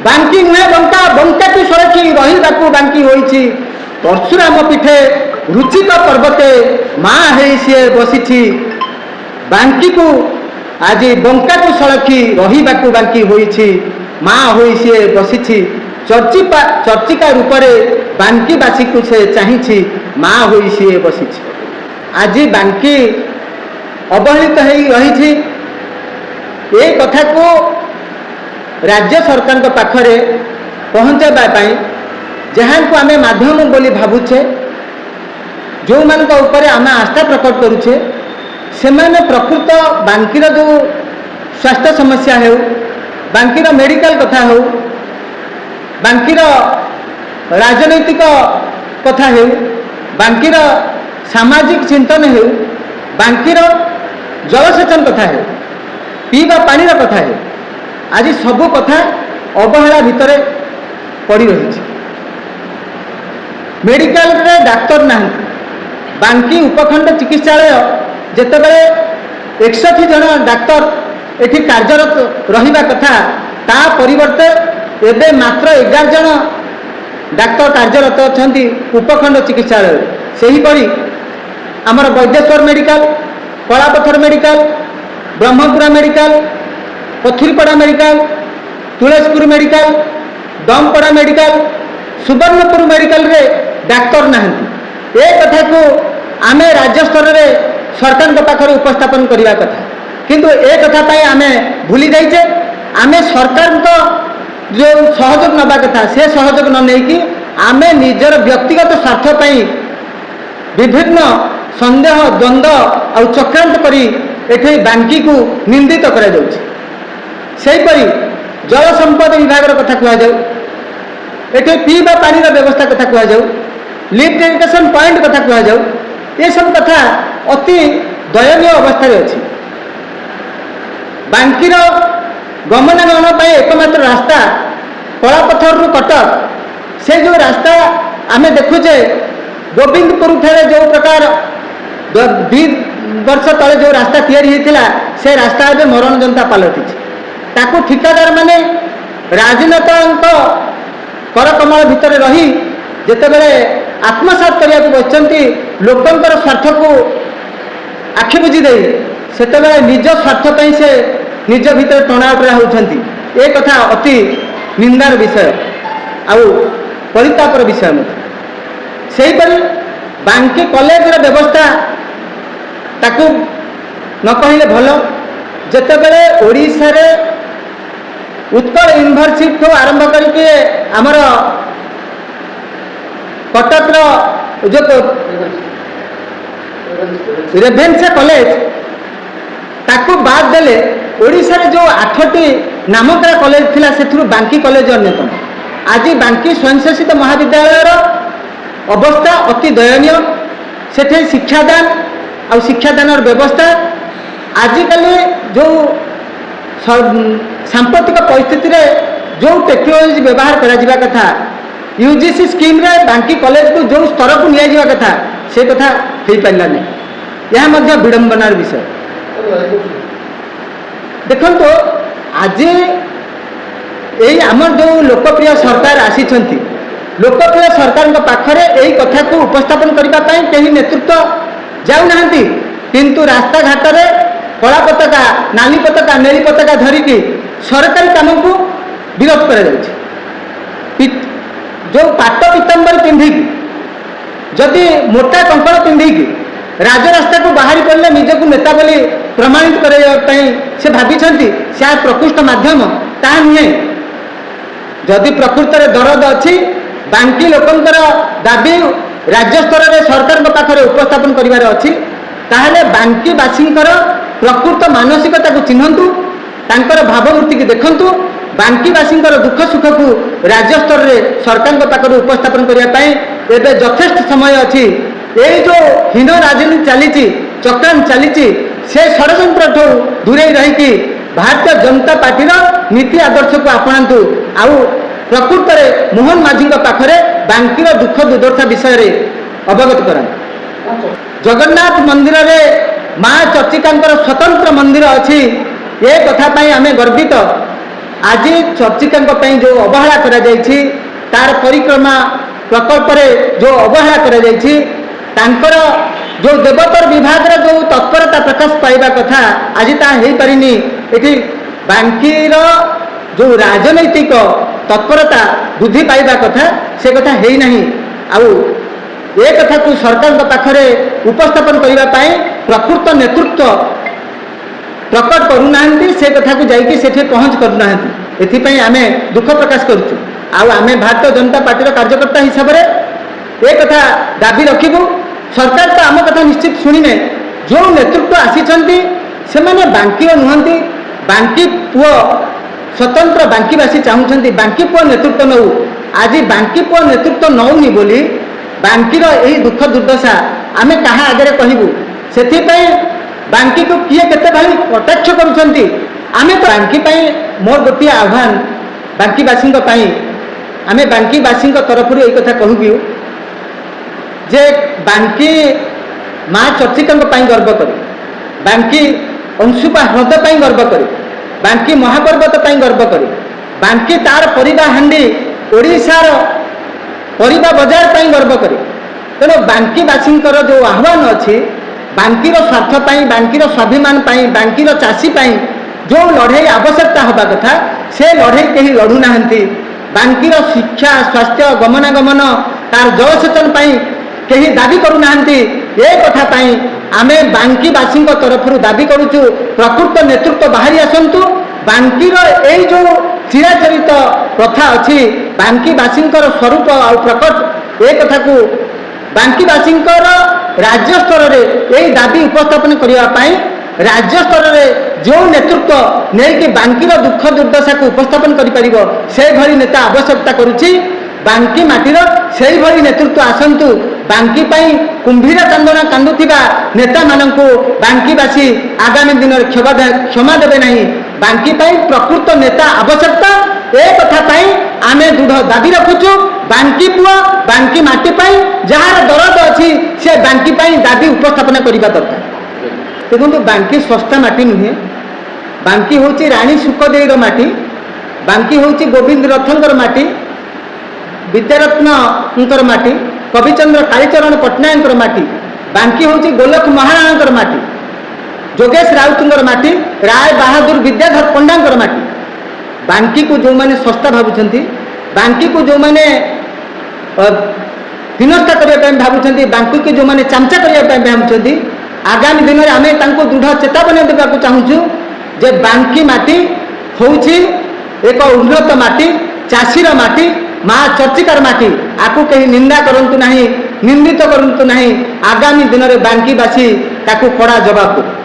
बांकी नुहे बंका बंका की सड़की रही बांकी होईछि परशुराम पीठे रुचिक पर्वते माँ है सी बसी बांकी को आज बंका को सड़की रही बांकी होईछि माँ हो सी बसी चर्चिका रूप में बांकीवासी को से चाहिए माँ हो सी बसी आज बांकी अवहेलित हो रही ये कथा को राज्य सरकार पाखरे पहुँचाई जहाँ को आम माध्यम बोली भावुचे जो मान आम आस्था प्रकट करुचे से मैंने प्रकृत बांकीर जो स्वास्थ्य समस्या हो बांकीर मेडिकल कथा हो बांकीर राजनैतिक कथा हो बांकीर सामाजिक चिंतन हो बांकीर जलसेचन कथा हो पीवा पानी कथा है आज सबू कथा अवहेला भितर पड़ी रही मेडिकल रे डाक्तर ना बांकी उपखंड चिकित्सालय जितेबाला 61 जन डाक्तर एठी कार्यरत रहिबा कथा ता परिवर्ते एबे मात्र 11 जन डाक्तर कार्यरत अछंती उपखंड चिकित्सालय सही परी आमर Baidyeswar medical Kalapathar medical Brahmapura medical Pathuripada medical Tulasipur medical Dampada medical Subarnapur medical रे डाक्तर नहांती ए कथा को आमे राज्य स्तर रे सरकार के पाखरे उपस्थापन करने कथा किंतु ए कथा पाई आमे भूली जाइए आमे सरकार तो जो सहयोग नवा कथा से सहयोग न नहीं कि आमे निजर व्यक्तिगत स्वार्थ पाई विभिन्न संदेह द्वंद्व और चक्रांत करी एठे बांकी को निंदित करा जाउछि सेहीपरि जल संपद विभाग कथा कह जाऊ एठे पीवा पानी व्यवस्था कथा कह जाऊ लिफ्ट इरिगेशन पॉइंट कथा कह जाऊ ये सब कथा अति दयनीय अवस्था अच्छी बांकीर गमनागमन पर एकमात्र रास्ता कलापथर रु कटक से जो रास्ता आमे देखुचे गोविंदपुर ठारे जो प्रकार 2 वर्ष तले जो रास्ता तैयारी होता से रास्ता ए मरण जनता पलटि ताकू ठिकादार माने राजनेता करकमल भितर रही जितेबाला आत्मसात करने को बसती लोकंर स्वार्थ को आखि बुझी दे से निज स्वार्थ से निज भितर टणाउटरा होती ए कथा अति निंदार विषय आउ परितापर विषय सेहीपरि बांकी कॉलेज व्यवस्था ताकू न कहले भल जितेबाला ओडिशा रे उत्कल यूनिवर्सिटी ठू आरंभ करके आमर कटक जो रेभेन्सा कॉलेज ताकू बाद देले ओडिशा रे जो 8टी नामकरा कॉलेज थिला सेथुरु बांकी कॉलेज अन्यतम आज बांकी स्वयंशासित महाविद्यालय अवस्था अति दयनीय सेठे शिक्षादान और शिक्षादान व्यवस्था आजिकल जो सांप्रतिक परिस्थिति रे जो टेक्नोलोजी व्यवहार करा कथा यूजीसी स्कीम रे बांकी कॉलेज को जो स्तर को निया कथा से कथा हो पारा नहीं यह मध्य विडंबनार विषय देखो तो आज यही आम जो लोकप्रिय सरकार आसी लोकप्रिय सरकार पाखरे यही कथा को उपस्थापन करने कहीं नेतृत्व जाऊना किंतु रास्ता घाट रे कला पताका नाली पताका नेली पताका धरिकी सरकारी काम को विरोध कर जो पाट पीताम्बर पिंधिकी जदि मोटा कंकड़ पिंधिकी राजरास्ता को बाहरी पड़े निजक नेता बोली प्रमाणित करने से भावी से प्रकृष्ट माध्यम ता नुहे जदि प्रकृत में दरद अच्छी बांकी लोकंर दाबी राज्य स्तर में सरकार पाखरे उपस्थापन करिवार अछि ताहले बांकीवासी प्रकृत मानसिकता को चिन्हतु तांकर भावमूर्ति की देखंतु बांकीवासी दुख सुख को राज्य स्तर में सरकार पाखरे उपस्थापन करने एवं यथेष्ट समय अच्छी ये जो हीन राजनीति चली चक्रांत चली से षड्यंत्र ठू दूरे रही भारतीय जनता पार्टी नीति आदर्श को आपणातु आउ प्रकृत में मोहन माझी पाखरे बांकीर दुख दुर्दशा विषय अवगत करा जगन्नाथ मंदिर रे माँ चर्चिका स्वतंत्र मंदिर अच्छी ये कथा आम गर्वित आज चर्चिका जो अवहेला तार परिक्रमा प्रकल्प जो अवहेला कर जो देवतर विभाग जो तत्परता प्रकाश पाइबा कथा आज ताही पारिनी ये बांकीर जो राजनैतिक तत्परता वृद्धि पाइबा कथा से कथा है नहीं आउ ए कथा को सरकार पाखरे उपस्थापन करने प्रकृत नेतृत्व प्रकट करूना से कथा को जाइए से पहुँच करूना एथि आमे दुख प्रकाश करुचु आमे भारतीय जनता पार्टी कार्यकर्ता हिसाब से ए कथा दाबी रखिबु सरकार तो आम कथा निश्चित शुणिने जो नेतृत्व आसी से बांकी नुहति बांकी पुओ स्वतंत्र बांकीवासी चाहूँगी बांकी पुओ नेतृत्व नौ आज बांकी पुओ नेतृत्व नौनी बोली बांकीर यही दुख दुर्दशा आमे कहा आगे कहबू से बांकी को किए केते भाई कटाक्ष करुछंती आमे तो बांकी मोर गोटे आह्वान बांकीवासी आमे बांकीवासी तरफ यही कथा कहूँ जे बांकी माँ चर्चिका गर्व कर बांकी अंशुपा ह्रद गर्व कर बांकी महापर्वत गर्व कर बांकी तार परिबा हांडी ओडिशार परिबा बजार गर्व करे तेणु बांकीवासी जो आह्वान अच्छी बांकीर स्वार्थ बांकीर स्वाभिमान बांकीर चाषी जो लड़ाई आवश्यकता हवा कथा से लड़ाई कहीं लड़ूना बांकीर शिक्षा स्वास्थ्य गमनागमन तार जलसेचन कहीं दाबी करूना ये कथा आमे बांकीवासी तरफ दाबी करुचु प्रकृत नेतृत्व बाहरी आसतु बांकीर यही जो चिराचरित प्रथा अच्छी बांकीवासी स्वरूप आ प्रकट ए कथा को बांकीवासी राज्य स्तर में यही दाबी उपस्थापन करने राज्य स्तर में जो नेतृत्व नहीं कि बांकीर दुख दुर्दशा को उपस्थापन कर नेता आवश्यकता करुच्ची बांकी माटीर से भली नेतृत्व आसतु बांकी कुंभीर चांदना कांदुथिबा नेता मानंकु बांकीवासी आगामी दिन में क्षमा देवे नहीं बांकी प्रकृत नेता आवश्यकता ए कथा आमे दृढ़ दाबी रखुचु बांकी पुआ बांकी माटी जार दरद अच्छी से बांकी दाबी उपस्थापन करने दरकार देखो बांकी सस्ता माटी नुहे बांकी हूँ राणी सुखदेईर माटी बांकी हूँ गोविंद रथंकर माटी विद्यारत्न माटी कविचंद्र कालीचरण पट्टनायक माटी बांकी हूँ गोलख महाराणा माटी जोगेश राउतर माटी राय बहादुर विद्याधर पंडा माटी बांकी को जो मैंने सस्ता भावुंट बांकी को जो मैंने हिनस्ता करने भावुं बांकी को जो मैंने चामचा करने भावुं आगामी दिन में आम दृढ़ चेतावनी देवाक चाहूँ जे बांकी माटी हूँ एक उन्नत माटी चाषीर माटी माँ चर्चिकार माटी आपको कहीं निंदा करंतु नहीं निंदित करंतु नहीं आगामी दिन में बांकीवासी ताकू कड़ा जवाब दे।